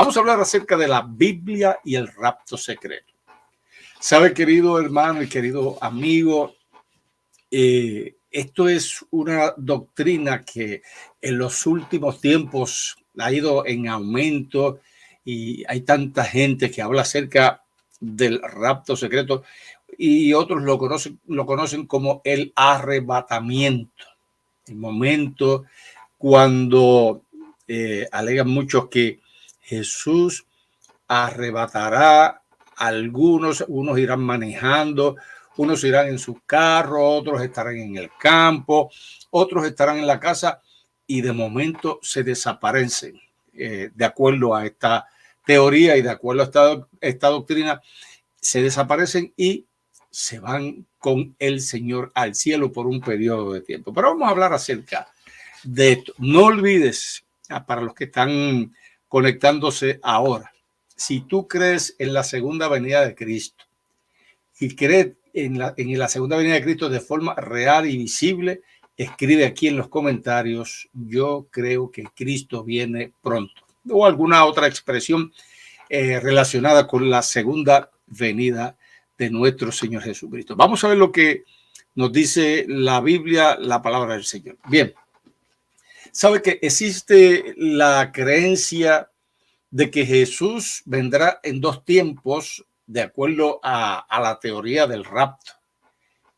Vamos a hablar acerca de la Biblia y el rapto secreto. Sabe, querido hermano y querido amigo, esto es una doctrina que en los últimos tiempos ha ido en aumento y hay tanta gente que habla acerca del rapto secreto y otros lo conocen como el arrebatamiento. El momento cuando alegan muchos que Jesús arrebatará a algunos, unos irán manejando, unos irán en su carro, otros estarán en el campo, otros estarán en la casa y de momento se desaparecen. De acuerdo a esta teoría y de acuerdo a esta doctrina, se desaparecen y se van con el Señor al cielo por un periodo de tiempo. Pero vamos a hablar acerca de esto. No olvides, para los que están conectándose ahora, si tú crees en la segunda venida de Cristo y crees en la segunda venida de Cristo de forma real y visible, escribe aquí en los comentarios: yo creo que Cristo viene pronto, o alguna otra expresión relacionada con la segunda venida de nuestro Señor Jesucristo. Vamos a ver lo que nos dice la Biblia, la palabra del Señor. Bien, sabe que existe la creencia de que Jesús vendrá en dos tiempos de acuerdo a la teoría del rapto.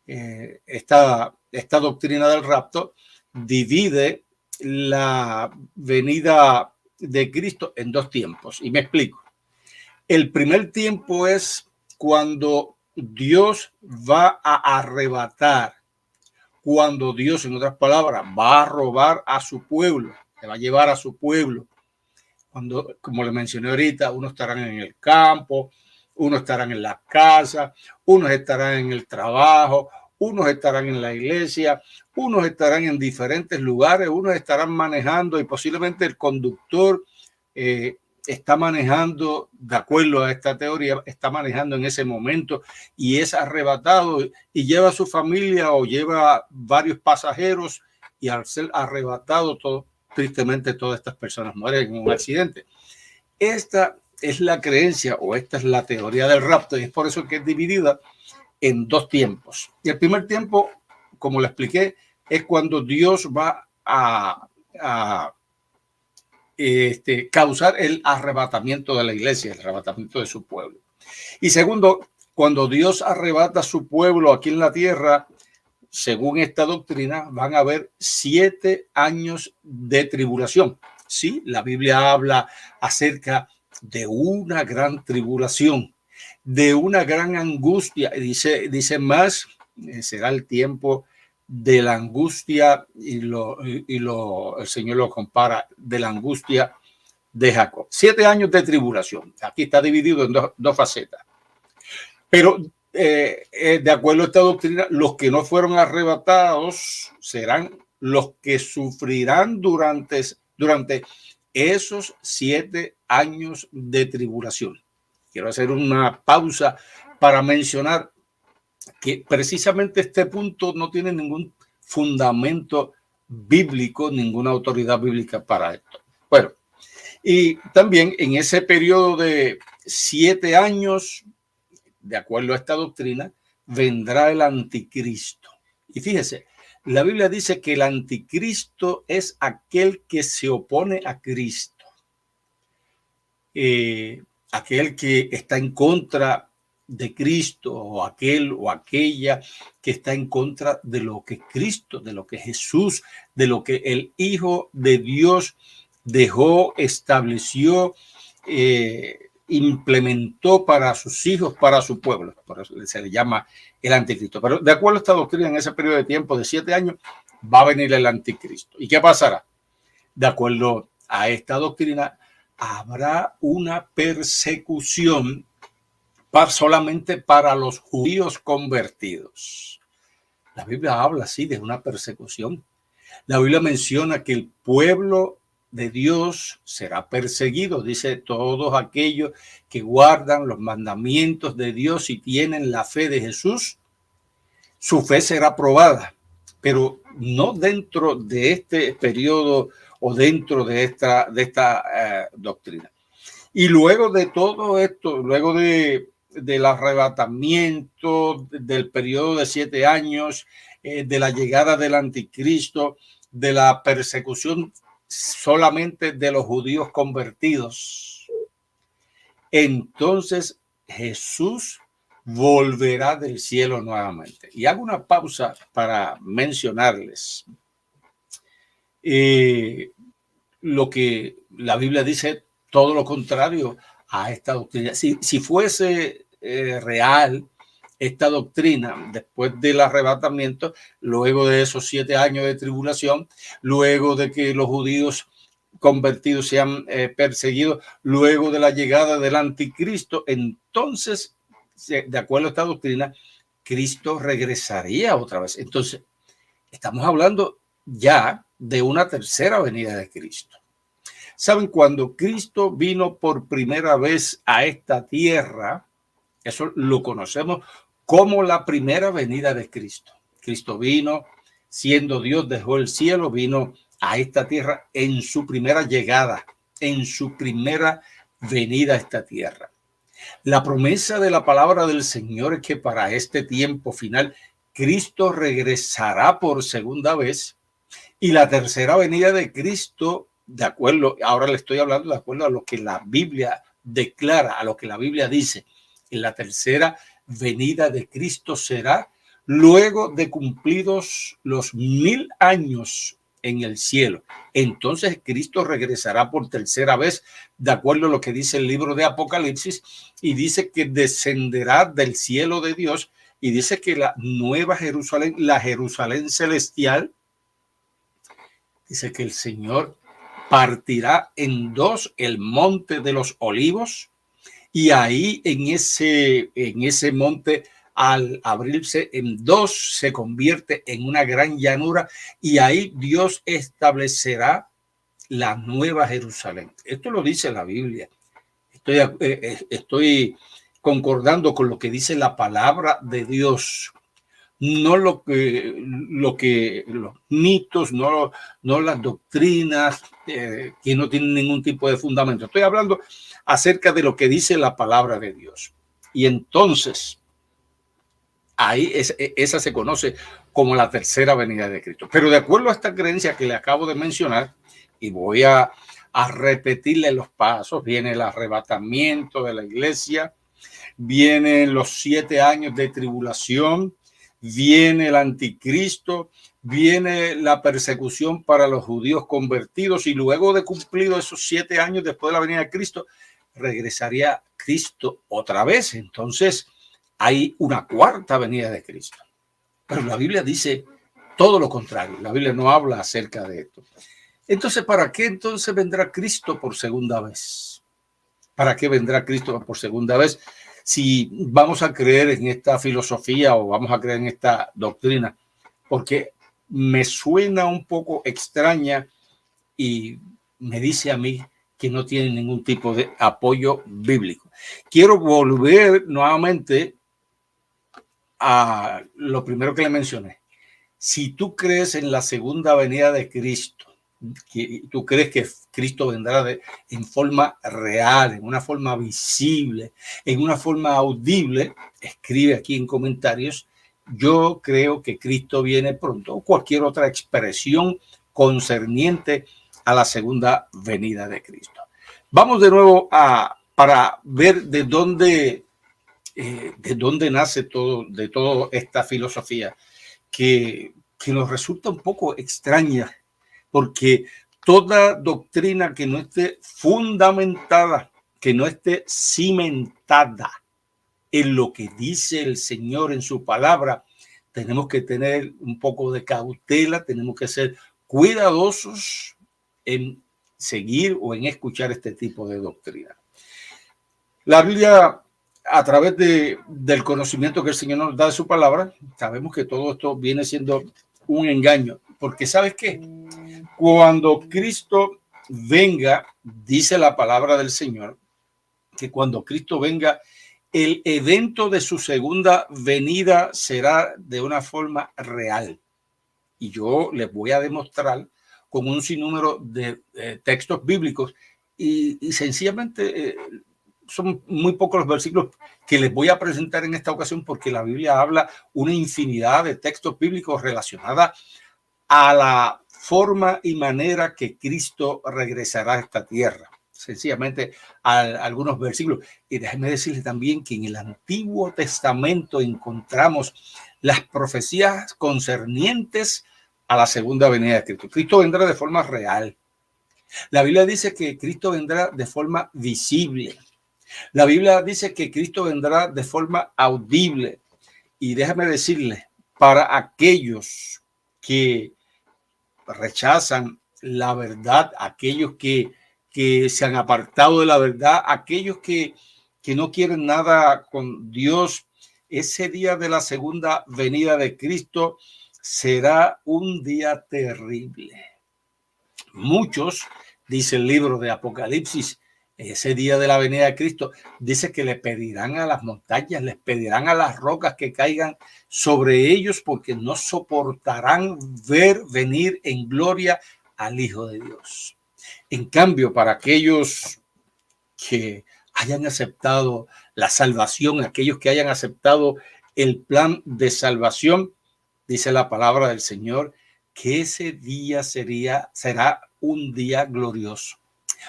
Esta doctrina del rapto divide la venida de Cristo en dos tiempos. Y me explico. El primer tiempo es cuando Dios va a arrebatar, cuando Dios, en otras palabras, va a robar a su pueblo, se va a llevar a su pueblo. Cuando, como le mencioné ahorita, unos estarán en el campo, unos estarán en la casa, unos estarán en el trabajo, unos estarán en la iglesia, unos estarán en diferentes lugares, unos estarán manejando y posiblemente el conductor está manejando, de acuerdo a esta teoría, está manejando en ese momento y es arrebatado y lleva a su familia o lleva varios pasajeros, y al ser arrebatado, tristemente todas estas personas mueren en un accidente. Esta es la creencia o esta es la teoría del rapto y es por eso que es dividida en dos tiempos. Y el primer tiempo, como le expliqué, es cuando Dios va a causar el arrebatamiento de la iglesia, el arrebatamiento de su pueblo. Y segundo, cuando Dios arrebata a su pueblo aquí en la tierra, según esta doctrina, van a haber 7 años de tribulación. Sí, la Biblia habla acerca de una gran tribulación, de una gran angustia. Dice más, será el tiempo de la angustia el Señor lo compara de la angustia de Jacob. 7 años de tribulación. Aquí está dividido en dos facetas. Pero de acuerdo a esta doctrina, los que no fueron arrebatados serán los que sufrirán durante esos 7 años de tribulación. Quiero hacer una pausa para mencionar que precisamente este punto no tiene ningún fundamento bíblico, ninguna autoridad bíblica para esto. Bueno, y también en ese periodo de 7 años, de acuerdo a esta doctrina, vendrá el anticristo. Y fíjese, la Biblia dice que el anticristo es aquel que se opone a Cristo. Aquel que está en contra de Cristo, o aquel o aquella que está en contra de lo que Cristo, de lo que Jesús, de lo que el Hijo de Dios dejó, estableció, implementó para sus hijos, para su pueblo. Por eso se le llama el anticristo. Pero de acuerdo a esta doctrina, en ese periodo de tiempo de 7 años va a venir el anticristo. ¿Y qué pasará? De acuerdo a esta doctrina, habrá una persecución solamente para los judíos convertidos. La Biblia habla así de una persecución. La Biblia menciona que el pueblo de Dios será perseguido. Dice: todos aquellos que guardan los mandamientos de Dios y tienen la fe de Jesús, su fe será probada. Pero no dentro de este periodo o dentro de esta doctrina. Y luego de todo esto, luego del arrebatamiento, del periodo de 7 años, de la llegada del anticristo, de la persecución solamente de los judíos convertidos, entonces Jesús volverá del cielo nuevamente. Y hago una pausa para mencionarles lo que la Biblia dice, todo lo contrario a esta doctrina. Si fuese real esta doctrina, después del arrebatamiento, luego de esos 7 años de tribulación, luego de que los judíos convertidos sean perseguidos, luego de la llegada del anticristo, entonces, de acuerdo a esta doctrina, Cristo regresaría otra vez. Entonces, estamos hablando ya de una tercera venida de Cristo. ¿Saben? Cuando Cristo vino por primera vez a esta tierra, eso lo conocemos como la primera venida de Cristo. Cristo vino, siendo Dios, dejó el cielo, vino a esta tierra en su primera llegada, en su primera venida a esta tierra. La promesa de la palabra del Señor es que para este tiempo final, Cristo regresará por segunda vez, y la tercera venida de Cristo, de acuerdo, ahora le estoy hablando de acuerdo a lo que la Biblia declara, a lo que la Biblia dice, en la tercera venida de Cristo será luego de cumplidos los 1000 años en el cielo. Entonces Cristo regresará por tercera vez, de acuerdo a lo que dice el libro de Apocalipsis, y dice que descenderá del cielo de Dios, y dice que la nueva Jerusalén, la Jerusalén celestial, dice que el Señor partirá en dos el monte de los olivos, y ahí en ese monte, al abrirse en dos, se convierte en una gran llanura, y ahí Dios establecerá la nueva Jerusalén. Esto lo dice la Biblia. Estoy concordando con lo que dice la palabra de Dios, no los mitos, no las doctrinas que no tienen ningún tipo de fundamento. Estoy hablando acerca de lo que dice la palabra de Dios. Y entonces, ahí esa se conoce como la tercera venida de Cristo. Pero de acuerdo a esta creencia que le acabo de mencionar, y voy a repetirle los pasos, viene el arrebatamiento de la iglesia, vienen los 7 años de tribulación, viene el anticristo, viene la persecución para los judíos convertidos, y luego de cumplido esos 7 años después de la venida de Cristo, regresaría Cristo otra vez. Entonces hay una cuarta venida de Cristo. Pero la Biblia dice todo lo contrario. La Biblia no habla acerca de esto. Entonces, ¿para qué entonces vendrá Cristo por segunda vez? ¿Para qué vendrá Cristo por segunda vez? Si vamos a creer en esta filosofía o vamos a creer en esta doctrina, porque me suena un poco extraña y me dice a mí que no tiene ningún tipo de apoyo bíblico. Quiero volver nuevamente a lo primero que le mencioné. Si tú crees en la segunda venida de Cristo, que tú crees que Cristo vendrá en forma real, en una forma visible, en una forma audible, escribe aquí en comentarios: yo creo que Cristo viene pronto, o cualquier otra expresión concerniente a la segunda venida de Cristo. Vamos de nuevo para ver de dónde nace de toda esta filosofía que nos resulta un poco extraña, porque toda doctrina que no esté fundamentada, que no esté cimentada en lo que dice el Señor en su palabra, tenemos que tener un poco de cautela, tenemos que ser cuidadosos en seguir o en escuchar este tipo de doctrina. La Biblia, a través del conocimiento que el Señor nos da de su palabra, sabemos que todo esto viene siendo un engaño, porque ¿sabes qué? Cuando Cristo venga, dice la palabra del Señor, que cuando Cristo venga, el evento de su segunda venida será de una forma real. Y yo les voy a demostrar con un sinnúmero de textos bíblicos y sencillamente son muy pocos los versículos que les voy a presentar en esta ocasión, porque la Biblia habla una infinidad de textos bíblicos relacionados a la forma y manera que Cristo regresará a esta tierra. Sencillamente algunos versículos. Y déjenme decirles también que en el Antiguo Testamento encontramos las profecías concernientes a la segunda venida de Cristo. Cristo vendrá de forma real. La Biblia dice que Cristo vendrá de forma visible. La Biblia dice que Cristo vendrá de forma audible. Y déjame decirles, para aquellos que rechazan la verdad, aquellos que se han apartado de la verdad, aquellos que no quieren nada con Dios, ese día de la segunda venida de Cristo será un día terrible. Muchos, dice el libro de Apocalipsis, ese día de la venida de Cristo, dice que le pedirán a las montañas, les pedirán a las rocas que caigan sobre ellos, porque no soportarán ver venir en gloria al Hijo de Dios. En cambio, para aquellos que hayan aceptado la salvación, aquellos que hayan aceptado el plan de salvación, dice la palabra del Señor, que ese día será un día glorioso.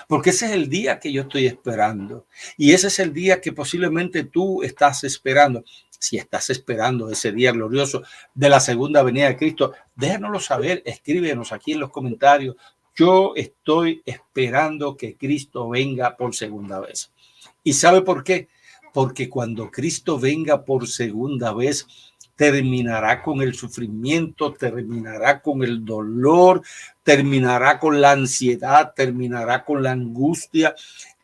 Porque ese es el día que yo estoy esperando. Y ese es el día que posiblemente tú estás esperando. Si estás esperando ese día glorioso de la segunda venida de Cristo, déjanoslo saber, escríbenos aquí en los comentarios. Yo estoy esperando que Cristo venga por segunda vez. ¿Y sabe por qué? Porque cuando Cristo venga por segunda vez, terminará con el sufrimiento, terminará con el dolor, terminará con la ansiedad, terminará con la angustia,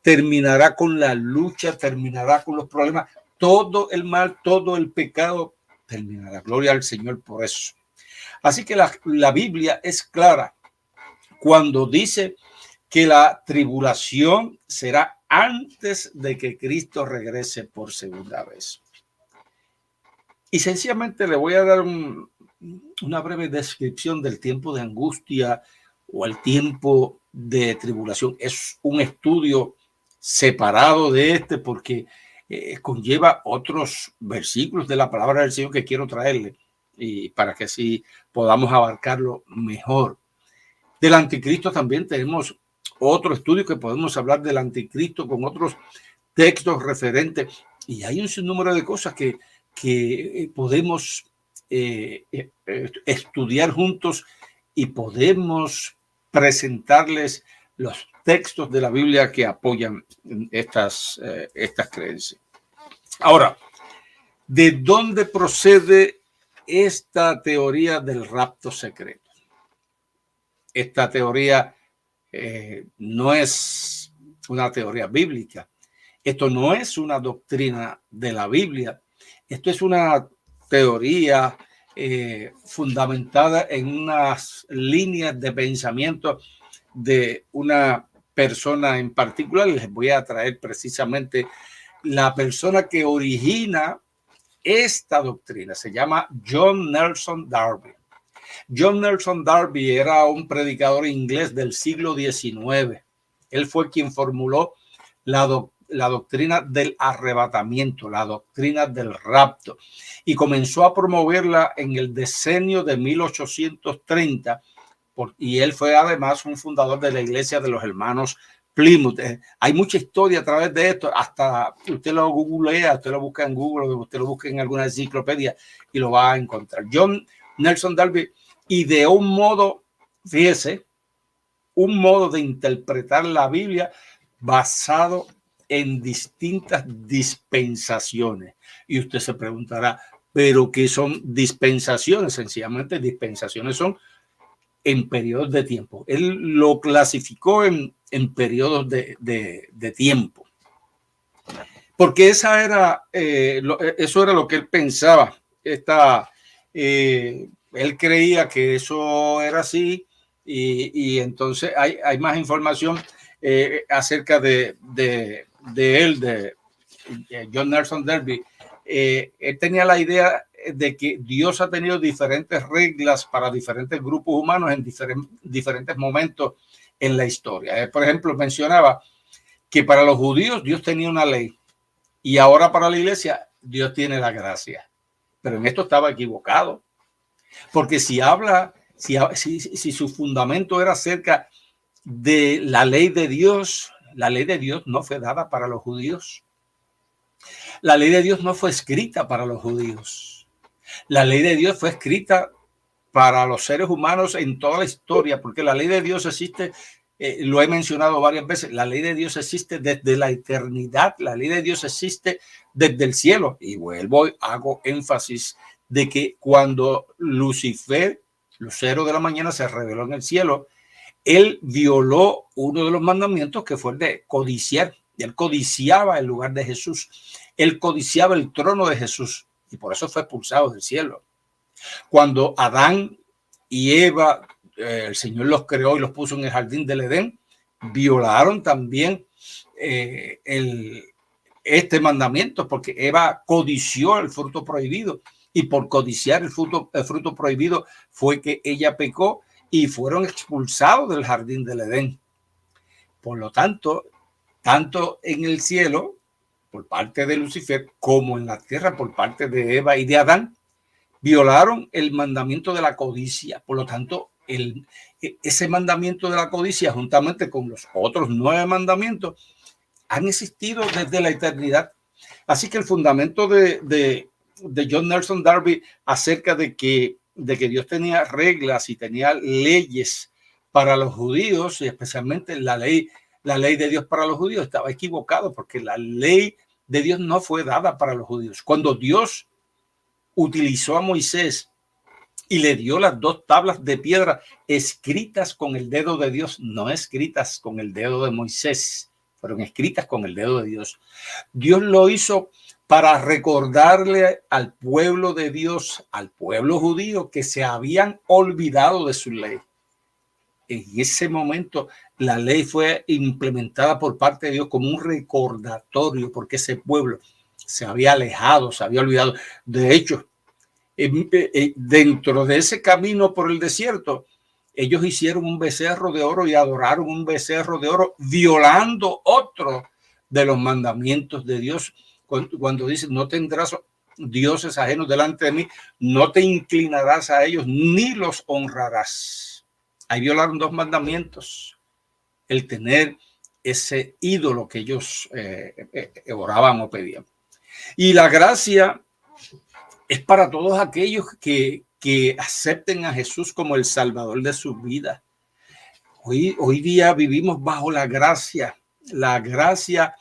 terminará con la lucha, terminará con los problemas, todo el mal, todo el pecado terminará. Gloria al Señor por eso. Así que la Biblia es clara cuando dice que la tribulación será antes de que Cristo regrese por segunda vez. Y sencillamente le voy a dar una breve descripción del tiempo de angustia o el tiempo de tribulación. Es un estudio separado de este porque conlleva otros versículos de la palabra del Señor que quiero traerle y para que así podamos abarcarlo mejor. Del anticristo también tenemos otro estudio que podemos hablar del anticristo con otros textos referentes, y hay un sinnúmero de cosas que podemos estudiar juntos y podemos presentarles los textos de la Biblia que apoyan estas creencias. Ahora, ¿de dónde procede esta teoría del rapto secreto? Esta teoría no es una teoría bíblica. Esto no es una doctrina de la Biblia. Esto es una teoría fundamentada en unas líneas de pensamiento de una persona en particular. Les voy a traer precisamente la persona que origina esta doctrina. Se llama John Nelson Darby. John Nelson Darby era un predicador inglés del siglo XIX. Él fue quien formuló la doctrina del arrebatamiento, la doctrina del rapto, y comenzó a promoverla en el decenio de 1830, y él fue además un fundador de la iglesia de los hermanos Plymouth. Hay mucha historia a través de esto, hasta usted lo googlea, usted lo busca en Google, usted lo busca en alguna enciclopedia y lo va a encontrar. John Nelson Darby ideó un modo, fíjese, un modo de interpretar la Biblia basado en distintas dispensaciones. Y usted se preguntará, ¿pero qué son dispensaciones? Sencillamente, dispensaciones son en periodos de tiempo. Él lo clasificó en periodos de tiempo. Porque eso era lo que él pensaba. Él creía que eso era así, y entonces hay más información acerca de él, de John Nelson Darby. Él tenía la idea de que Dios ha tenido diferentes reglas para diferentes grupos humanos en diferentes momentos en la historia. Por ejemplo, mencionaba que para los judíos Dios tenía una ley y ahora para la iglesia Dios tiene la gracia. Pero en esto estaba equivocado, porque si su fundamento era acerca de la ley de Dios no fue dada para los judíos. La ley de Dios no fue escrita para los judíos. La ley de Dios fue escrita para los seres humanos en toda la historia, porque la ley de Dios existe, lo he mencionado varias veces, la ley de Dios existe desde la eternidad, la ley de Dios existe desde el cielo. Y vuelvo, hago énfasis de que cuando Lucifer, lucero de la mañana, se reveló en el cielo, él violó uno de los mandamientos, que fue el de codiciar. Él codiciaba el lugar de Jesús. Él codiciaba el trono de Jesús y por eso fue expulsado del cielo. Cuando Adán y Eva, el Señor los creó y los puso en el jardín del Edén, violaron también este mandamiento, porque Eva codició el fruto prohibido y por codiciar el fruto prohibido fue que ella pecó y fueron expulsados del jardín del Edén. Por lo tanto, tanto en el cielo por parte de Lucifer como en la tierra por parte de Eva y de Adán, violaron el mandamiento de la codicia. Por lo tanto, ese mandamiento de la codicia, juntamente con los otros 9 mandamientos, han existido desde la eternidad. Así que el fundamento de John Nelson Darby acerca de que Dios tenía reglas y tenía leyes para los judíos, y especialmente la ley de Dios para los judíos, estaba equivocado, porque la ley de Dios no fue dada para los judíos. Cuando Dios utilizó a Moisés y le dio las 2 tablas de piedra escritas con el dedo de Dios, no escritas con el dedo de Moisés, fueron escritas con el dedo de Dios. Dios lo hizo para recordarle al pueblo de Dios, al pueblo judío, que se habían olvidado de su ley. En ese momento la ley fue implementada por parte de Dios como un recordatorio, porque ese pueblo se había alejado, se había olvidado. De hecho, dentro de ese camino por el desierto, ellos hicieron un becerro de oro y adoraron un becerro de oro, violando otro de los mandamientos de Dios. Cuando dice, no tendrás dioses ajenos delante de mí, no te inclinarás a ellos ni los honrarás. Ahí violaron 2 mandamientos. El tener ese ídolo que ellos oraban o pedían. Y la gracia es para todos aquellos que acepten a Jesús como el Salvador de su vida. Hoy día vivimos bajo la gracia. La gracia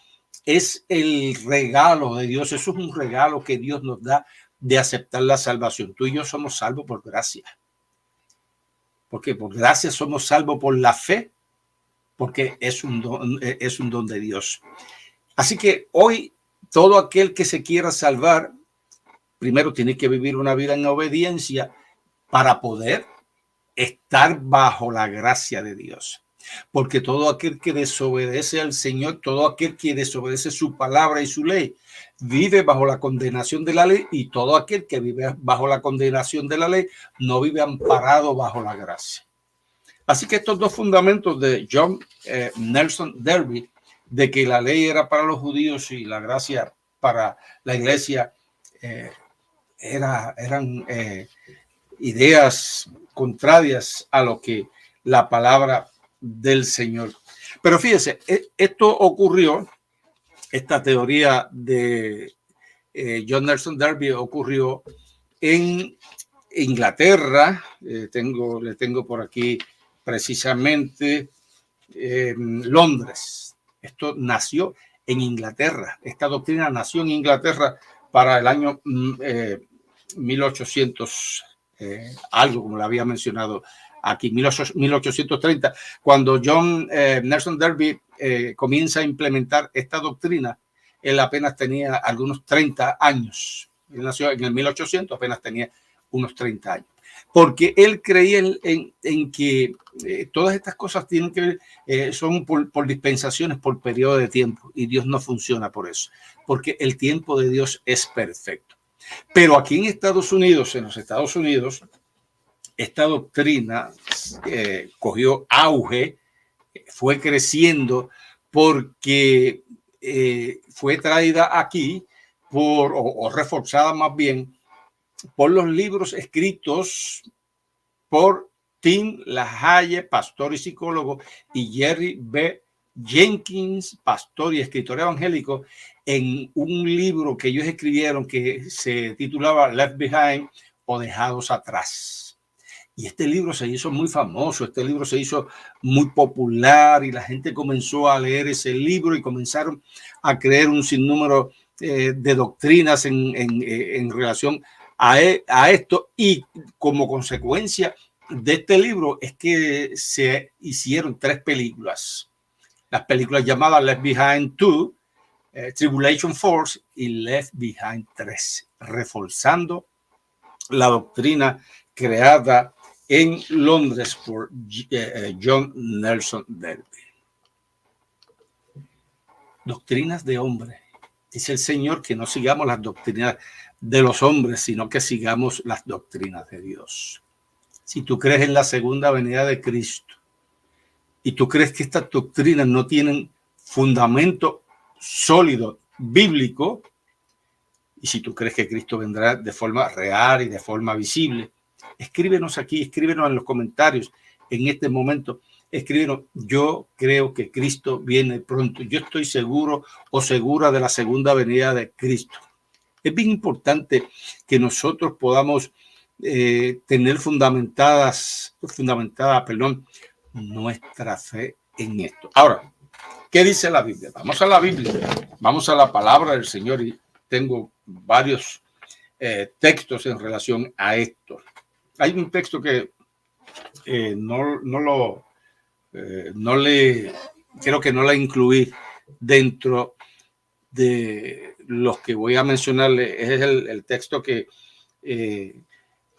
es el regalo de Dios. Eso es un regalo que Dios nos da de aceptar la salvación. Tú y yo somos salvos por gracia. Porque por gracia somos salvos por la fe, porque es un don de Dios. Así que hoy todo aquel que se quiera salvar, primero tiene que vivir una vida en obediencia para poder estar bajo la gracia de Dios. Porque todo aquel que desobedece al Señor, todo aquel que desobedece su palabra y su ley, vive bajo la condenación de la ley, y todo aquel que vive bajo la condenación de la ley no vive amparado bajo la gracia. Así que estos 2 fundamentos de John Nelson Darby, de que la ley era para los judíos y la gracia para la iglesia, eran ideas contrarias a lo que la palabra del Señor. Pero fíjese, esto ocurrió, esta teoría de John Nelson Darby ocurrió en Inglaterra. Le tengo por aquí precisamente Londres. Esto nació en Inglaterra. Esta doctrina nació en Inglaterra para el año 1800 algo, como lo había mencionado aquí, 1830, cuando John Nelson Darby comienza a implementar esta doctrina. Él apenas tenía algunos 30 años. Él nació en el 1800, apenas tenía unos 30 años. Porque él creía en que todas estas cosas tienen que ver, son por dispensaciones, por periodo de tiempo, y Dios no funciona por eso, porque el tiempo de Dios es perfecto. Pero aquí en Estados Unidos, esta doctrina cogió auge, fue creciendo, porque fue traída aquí o reforzada más bien por los libros escritos por Tim LaHaye, pastor y psicólogo, y Jerry B. Jenkins, pastor y escritor evangélico, en un libro que ellos escribieron que se titulaba Left Behind o Dejados Atrás. Y este libro se hizo muy famoso, este libro se hizo muy popular y la gente comenzó a leer ese libro y comenzaron a creer un sinnúmero de doctrinas en relación a esto, y como consecuencia de este libro es que se hicieron 3 películas. Las películas llamadas Left Behind 2, Tribulation Force y Left Behind 3, reforzando la doctrina creada en Londres por John Nelson Darby. Doctrinas de hombre. Dice el Señor que no sigamos las doctrinas de los hombres, sino que sigamos las doctrinas de Dios. Si tú crees en la segunda venida de Cristo y tú crees que estas doctrinas no tienen fundamento sólido bíblico, y si tú crees que Cristo vendrá de forma real y de forma visible, escríbenos aquí, escríbenos en los comentarios en este momento. Escríbenos: yo creo que Cristo viene pronto. Yo estoy seguro o segura de la segunda venida de Cristo. Es bien importante que nosotros podamos tener fundamentada, nuestra fe en esto. Ahora, ¿qué dice la Biblia? Vamos a la Biblia, vamos a la palabra del Señor, y tengo varios textos en relación a esto. Hay un texto que creo que no la incluí dentro de los que voy a mencionarle. Es el texto que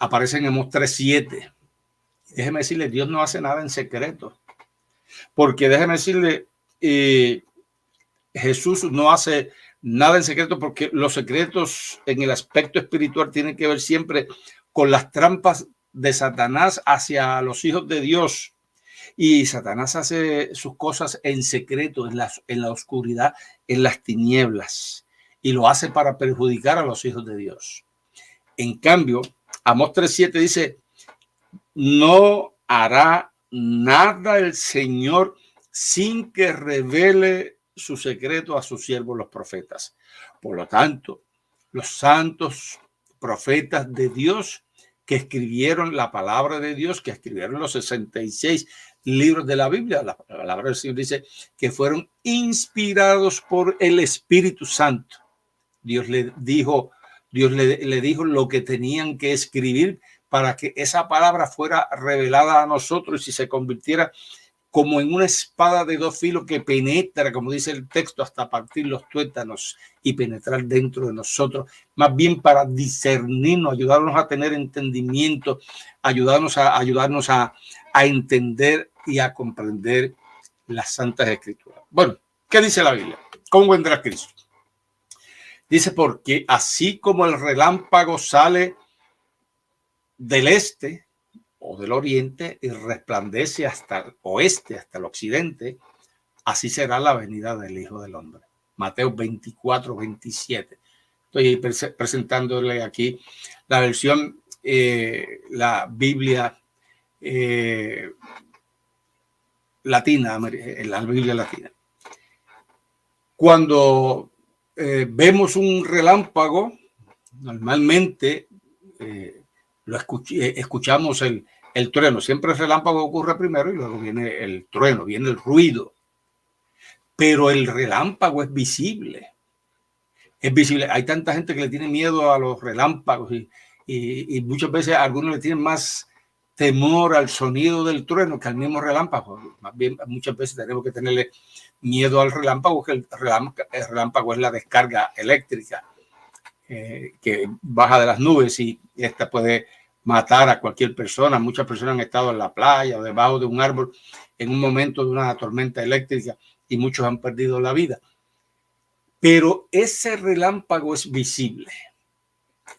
aparece en Amós 3:7. Déjeme decirle, Dios no hace nada en secreto, porque déjeme decirle, Jesús no hace nada en secreto, porque los secretos en el aspecto espiritual tienen que ver siempre con las trampas de Satanás hacia los hijos de Dios. Y Satanás hace sus cosas en secreto, en la oscuridad, en las tinieblas, y lo hace para perjudicar a los hijos de Dios. En cambio, Amós 3:7 dice: no hará nada el Señor sin que revele su secreto a sus siervos los profetas. Por lo tanto, los santos profetas de Dios que escribieron la palabra de Dios, que escribieron los 66 libros de la Biblia, la palabra del Señor dice que fueron inspirados por el Espíritu Santo. Dios le dijo lo que tenían que escribir para que esa palabra fuera revelada a nosotros y se convirtiera como en una espada de 2 filos que penetra, como dice el texto, hasta partir los tuétanos y penetrar dentro de nosotros, más bien para discernirnos, ayudarnos a tener entendimiento, ayudarnos a entender y a comprender las Santas Escrituras. Bueno, ¿qué dice la Biblia? ¿Cómo vendrá Cristo? Dice: porque así como el relámpago sale del este o del oriente y resplandece hasta el oeste, hasta el occidente, así será la venida del Hijo del Hombre. Mateo 24:27. Estoy presentándole aquí la versión, la Biblia latina, la Biblia latina. Cuando vemos un relámpago, normalmente escuchamos el trueno. Siempre el relámpago ocurre primero y luego viene el trueno, viene el ruido. Pero el relámpago es visible. Es visible. Hay tanta gente que le tiene miedo a los relámpagos y muchas veces algunos le tienen más temor al sonido del trueno que al mismo relámpago. Más bien, muchas veces tenemos que tenerle miedo al relámpago, que el relámpago es la descarga eléctrica que baja de las nubes y esta puede matar a cualquier persona. Muchas personas han estado en la playa o debajo de un árbol en un momento de una tormenta eléctrica y muchos han perdido la vida. Pero ese relámpago es visible,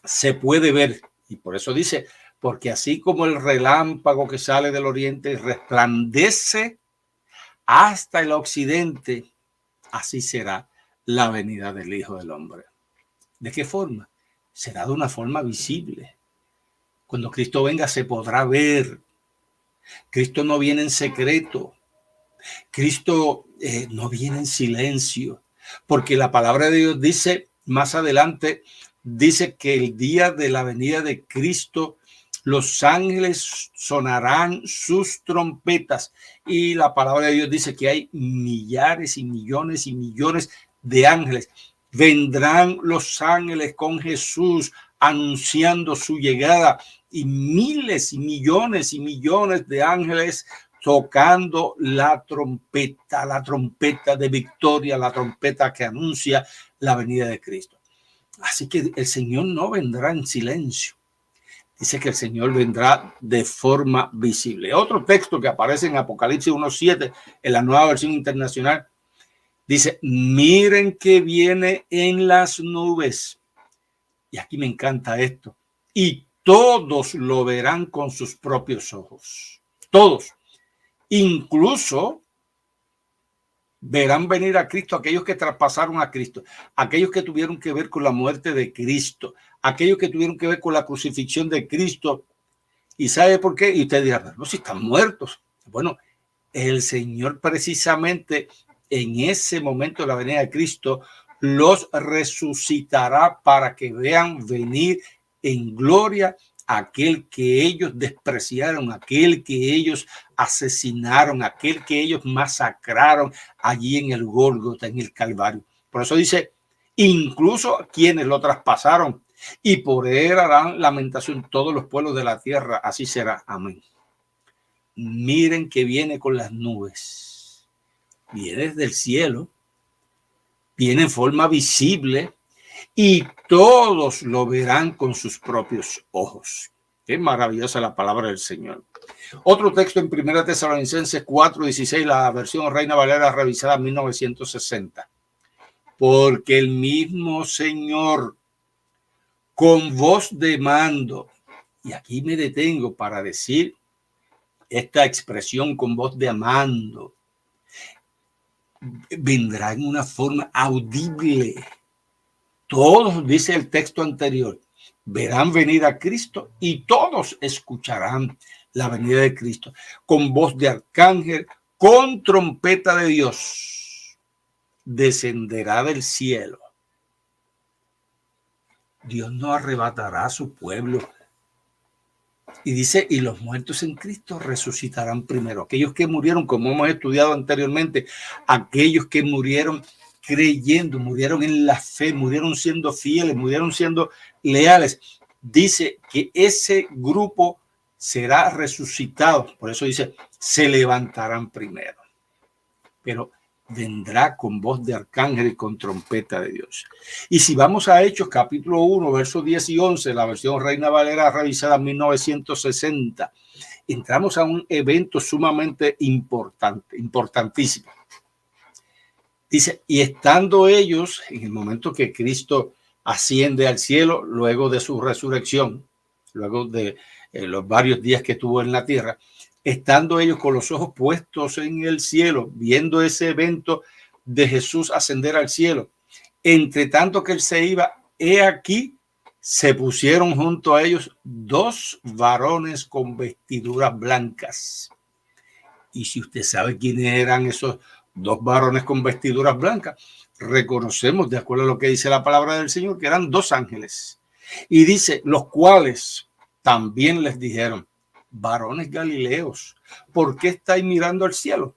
se puede ver, y por eso dice: porque así como el relámpago que sale del oriente resplandece hasta el occidente, así será la venida del Hijo del Hombre. ¿De qué forma? Será de una forma visible. Cuando Cristo venga se podrá ver. Cristo no viene en secreto. Cristo no viene en silencio, porque la palabra de Dios dice más adelante, dice que el día de la venida de Cristo, los ángeles sonarán sus trompetas, y la palabra de Dios dice que hay millares y millones de ángeles. Vendrán los ángeles con Jesús anunciando su llegada, y miles y millones de ángeles tocando la trompeta de victoria, la trompeta que anuncia la venida de Cristo. Así que el Señor no vendrá en silencio. Dice que el Señor vendrá de forma visible. Otro texto que aparece en Apocalipsis 1:7, en la Nueva Versión Internacional, dice: miren que viene en las nubes. Y aquí me encanta esto. Y todos lo verán con sus propios ojos. Todos. Incluso verán venir a Cristo aquellos que traspasaron a Cristo, aquellos que tuvieron que ver con la muerte de Cristo, aquellos que tuvieron que ver con la crucifixión de Cristo. ¿Y sabe por qué? Y usted dirá, no, si están muertos. Bueno, el Señor precisamente en ese momento de la venida de Cristo los resucitará para que vean venir en gloria aquel que ellos despreciaron, aquel que ellos asesinaron, aquel que ellos masacraron allí en el Gólgota, en el Calvario. Por eso dice, incluso quienes lo traspasaron, y por él harán lamentación todos los pueblos de la tierra, así será. Amén. Miren que viene con las nubes, viene desde el cielo, viene en forma visible, y todos lo verán con sus propios ojos. Qué maravillosa la palabra del Señor. Otro texto en 1 Tesalonicenses 4:16, la versión Reina Valera revisada 1960. Porque el mismo Señor, con voz de mando, y aquí me detengo para decir esta expresión, con voz de mando, vendrá en una forma audible. Todos, dice el texto anterior, verán venir a Cristo, y todos escucharán la venida de Cristo, con voz de arcángel, con trompeta de Dios, descenderá del cielo. Dios no arrebatará a su pueblo. Y dice, y los muertos en Cristo resucitarán primero. Aquellos que murieron, como hemos estudiado anteriormente, aquellos que murieron creyendo, murieron en la fe, murieron siendo fieles, murieron siendo leales. Dice que ese grupo será resucitado. Por eso dice, se levantarán primero. Pero vendrá con voz de arcángel y con trompeta de Dios. Y si vamos a Hechos capítulo 1, versos 10 y 11, la versión Reina Valera revisada en 1960, entramos a un evento sumamente importante, importantísimo. Dice, y estando ellos, en el momento que Cristo asciende al cielo, luego de su resurrección, luego de los varios días que tuvo en la tierra, estando ellos con los ojos puestos en el cielo, viendo ese evento de Jesús ascender al cielo, entre tanto que él se iba, he aquí, se pusieron junto a ellos dos varones con vestiduras blancas. Y si usted sabe quiénes eran esos dos varones con vestiduras blancas, reconocemos, de acuerdo a lo que dice la palabra del Señor, que eran dos ángeles. Y dice, los cuales también les dijeron, varones galileos, ¿por qué estáis mirando al cielo?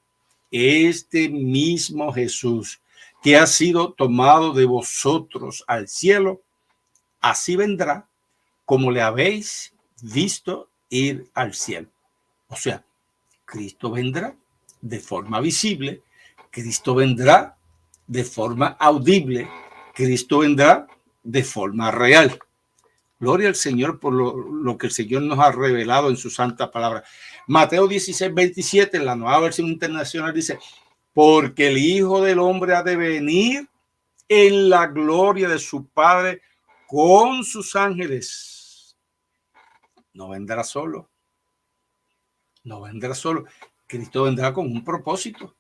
Este mismo Jesús que ha sido tomado de vosotros al cielo, así vendrá como le habéis visto ir al cielo. O sea, Cristo vendrá de forma visible, Cristo vendrá de forma audible, Cristo vendrá de forma real. Gloria al Señor por lo que el Señor nos ha revelado en su santa palabra. Mateo 16:27, en la Nueva Versión Internacional, dice, porque el Hijo del Hombre ha de venir en la gloria de su Padre con sus ángeles. No vendrá solo. No vendrá solo. Cristo vendrá con un propósito.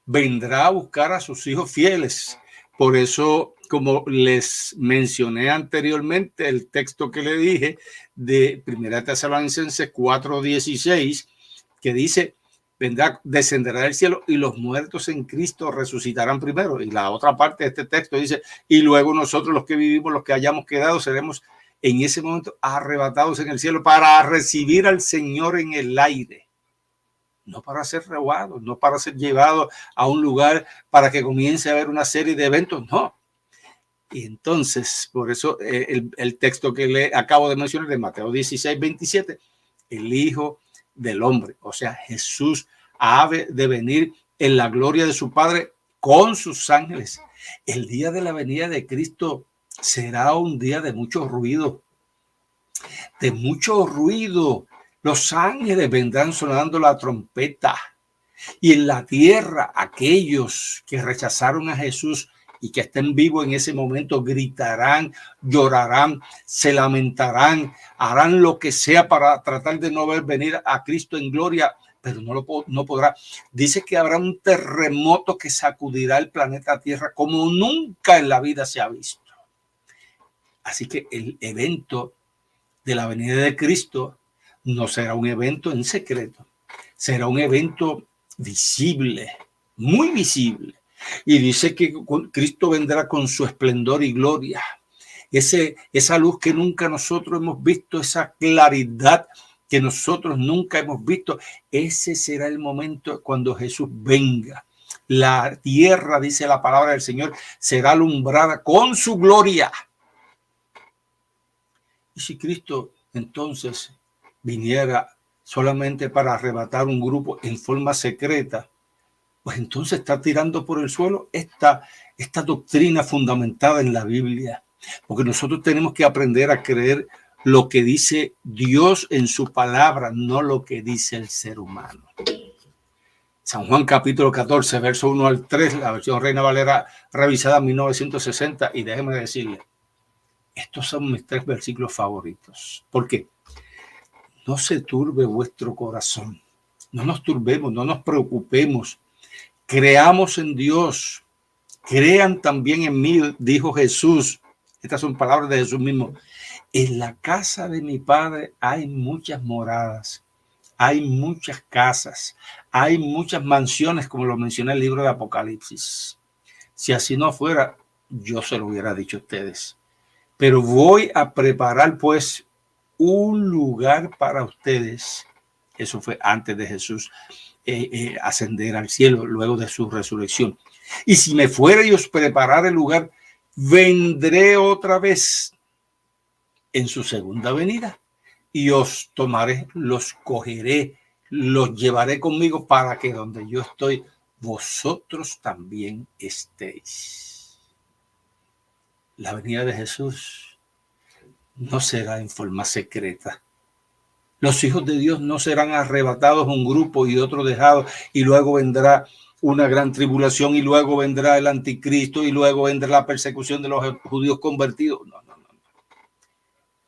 vendrá a buscar a sus hijos fieles. Por eso, como les mencioné anteriormente, el texto que le dije de 1 Tesalonicenses 4:16, que dice, vendrá, descenderá del cielo y los muertos en Cristo resucitarán primero. Y la otra parte de este texto dice, y luego nosotros los que vivimos, los que hayamos quedado, seremos en ese momento arrebatados en el cielo para recibir al Señor en el aire. No para ser robados, no para ser llevados a un lugar para que comience a haber una serie de eventos, no. Y entonces, por eso el texto que le acabo de mencionar de Mateo 16:27, el Hijo del Hombre, o sea, Jesús ha de venir en la gloria de su Padre con sus ángeles. El día de la venida de Cristo será un día de mucho ruido, de mucho ruido. Los ángeles vendrán sonando la trompeta y en la tierra aquellos que rechazaron a Jesús y que estén vivos en ese momento gritarán, llorarán, se lamentarán, harán lo que sea para tratar de no ver venir a Cristo en gloria, pero no podrá. Dice que habrá un terremoto que sacudirá el planeta Tierra como nunca en la vida se ha visto. Así que el evento de la venida de Cristo no será un evento en secreto, será un evento visible, muy visible. Y dice que Cristo vendrá con su esplendor y gloria. Esa luz que nunca nosotros hemos visto, esa claridad que nosotros nunca hemos visto, ese será el momento cuando Jesús venga. La tierra, dice la palabra del Señor, será alumbrada con su gloria. Y si Cristo entonces viniera solamente para arrebatar un grupo en forma secreta, pues entonces está tirando por el suelo esta doctrina fundamentada en la Biblia. Porque nosotros tenemos que aprender a creer lo que dice Dios en su palabra, no lo que dice el ser humano. San Juan capítulo 14, verso 1 al 3, la versión Reina Valera revisada en 1960. Y déjeme decirle, estos son mis 3 versículos favoritos. ¿Por qué? No se turbe vuestro corazón. No nos turbemos, no nos preocupemos. Creamos en Dios. Crean también en mí, dijo Jesús. Estas son palabras de Jesús mismo. En la casa de mi Padre hay muchas moradas, hay muchas casas, hay muchas mansiones, como lo menciona el libro de Apocalipsis. Si así no fuera, yo se lo hubiera dicho a ustedes. Pero voy a preparar pues un lugar para ustedes. Eso fue antes de Jesús ascender al cielo, luego de su resurrección. Y si me fuera y os preparara el lugar, vendré otra vez en su segunda venida y os tomaré, los cogeré, los llevaré conmigo para que donde yo estoy, vosotros también estéis. La venida de Jesús no será en forma secreta. Los hijos de Dios no serán arrebatados un grupo y otro dejado, y luego vendrá una gran tribulación, y luego vendrá el anticristo, y luego vendrá la persecución de los judíos convertidos. No.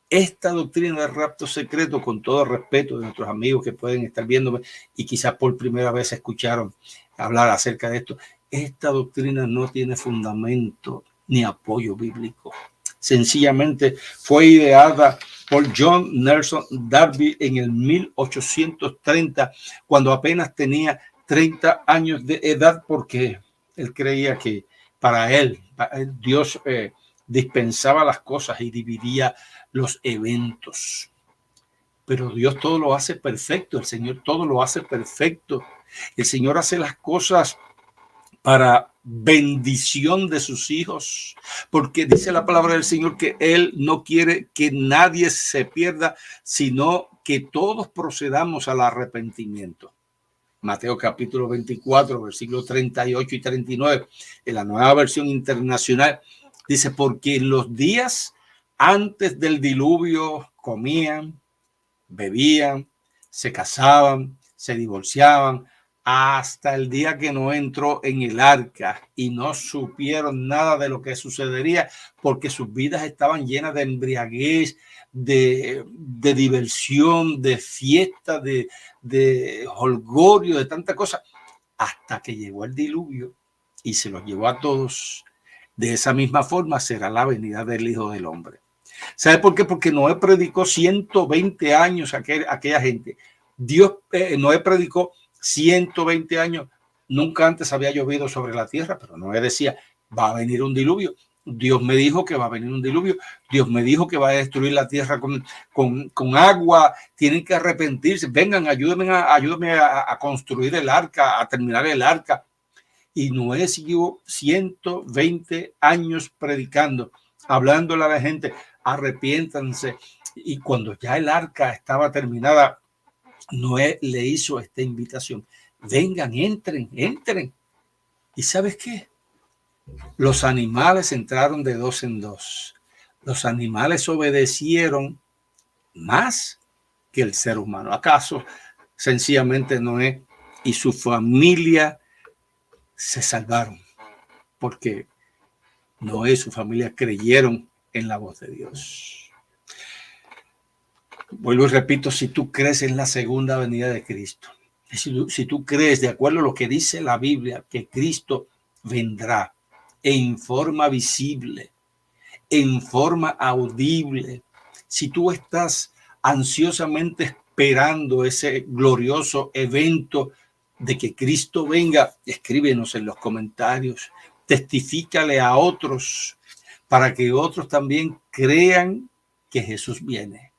Esta doctrina del rapto secreto, con todo respeto de nuestros amigos que pueden estar viéndome y quizás por primera vez escucharon hablar acerca de esto, esta doctrina no tiene fundamento ni apoyo bíblico. Sencillamente fue ideada por John Nelson Darby en el 1830, cuando apenas tenía 30 años de edad, porque él creía que para él Dios dispensaba las cosas y dividía los eventos. Pero Dios todo lo hace perfecto, el Señor todo lo hace perfecto. El Señor hace las cosas para bendición de sus hijos, porque dice la palabra del Señor que Él no quiere que nadie se pierda, sino que todos procedamos al arrepentimiento. Mateo capítulo 24, versículos 38 y 39, en la Nueva Versión Internacional, dice, porque en los días antes del diluvio comían, bebían, se casaban, se divorciaban, hasta el día que no entró en el arca, y no supieron nada de lo que sucedería, porque sus vidas estaban llenas de embriaguez, de diversión, de fiesta, de holgorio, de tanta cosa, hasta que llegó el diluvio y se los llevó a todos. De esa misma forma será la venida del Hijo del Hombre. ¿Sabe por qué? Porque Noé predicó 120 años a aquella gente. Noé predicó 120 años. Nunca antes había llovido sobre la tierra, pero Noé decía, va a venir un diluvio. Dios me dijo que va a venir un diluvio. Dios me dijo que va a destruir la tierra con agua. Tienen que arrepentirse. Vengan, ayúdenme a construir el arca, a terminar el arca. Y Noé siguió 120 años predicando, hablándole a la gente, arrepiéntanse. Y cuando ya el arca estaba terminada, Noé le hizo esta invitación. Vengan, entren. ¿Y sabes qué? Los animales entraron de dos en dos. Los animales obedecieron más que el ser humano. ¿Acaso sencillamente Noé y su familia se salvaron? Porque Noé y su familia creyeron en la voz de Dios. Vuelvo y repito, si tú crees en la segunda venida de Cristo, si tú crees de acuerdo a lo que dice la Biblia, que Cristo vendrá en forma visible, en forma audible, si tú estás ansiosamente esperando ese glorioso evento de que Cristo venga, escríbenos en los comentarios, testifícale a otros para que otros también crean que Jesús viene.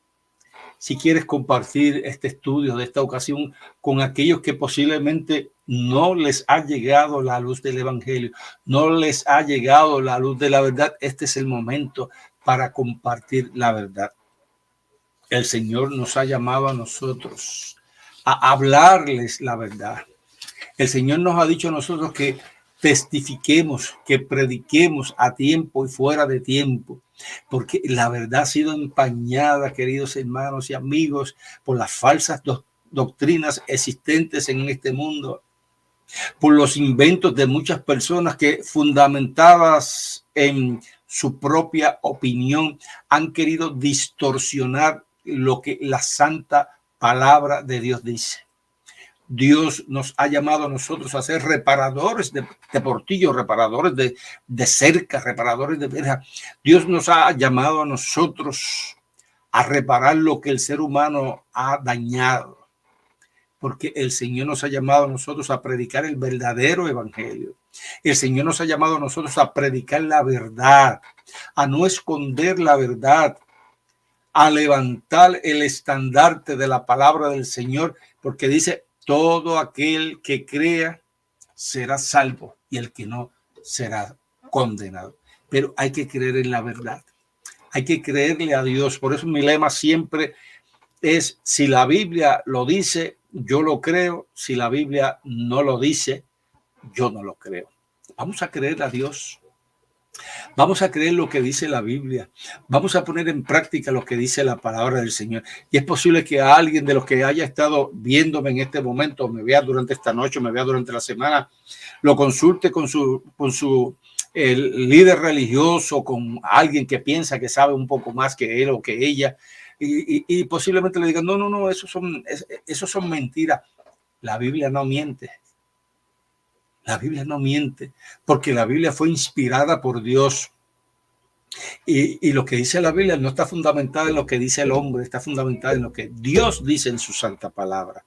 Si quieres compartir este estudio de esta ocasión con aquellos que posiblemente no les ha llegado la luz del evangelio, no les ha llegado la luz de la verdad, este es el momento para compartir la verdad. El Señor nos ha llamado a nosotros a hablarles la verdad. El Señor nos ha dicho a nosotros que testifiquemos, que prediquemos a tiempo y fuera de tiempo, porque la verdad ha sido empañada, queridos hermanos y amigos, por las falsas doctrinas existentes en este mundo, por los inventos de muchas personas que, fundamentadas en su propia opinión, han querido distorsionar lo que la santa palabra de Dios dice. Dios nos ha llamado a nosotros a ser reparadores de portillos, reparadores de cercas, reparadores de verjas. Dios nos ha llamado a nosotros a reparar lo que el ser humano ha dañado, porque el Señor nos ha llamado a nosotros a predicar el verdadero evangelio. El Señor nos ha llamado a nosotros a predicar la verdad, a no esconder la verdad, a levantar el estandarte de la palabra del Señor, porque dice, todo aquel que crea será salvo y el que no será condenado. Pero hay que creer en la verdad. Hay que creerle a Dios. Por eso mi lema siempre es, si la Biblia lo dice, yo lo creo. Si la Biblia no lo dice, yo no lo creo. Vamos a creer a Dios. Vamos a creer lo que dice la Biblia. Vamos a poner en práctica lo que dice la palabra del Señor. Y es posible que a alguien de los que haya estado viéndome en este momento, me vea durante esta noche, me vea durante la semana, lo consulte con su el líder religioso, con alguien que piensa que sabe un poco más que él o que ella, y posiblemente le digan, no, eso son mentiras. La Biblia no miente. La Biblia no miente, porque la Biblia fue inspirada por Dios. Y lo que dice la Biblia no está fundamentada en lo que dice el hombre, está fundamentada en lo que Dios dice en su santa palabra.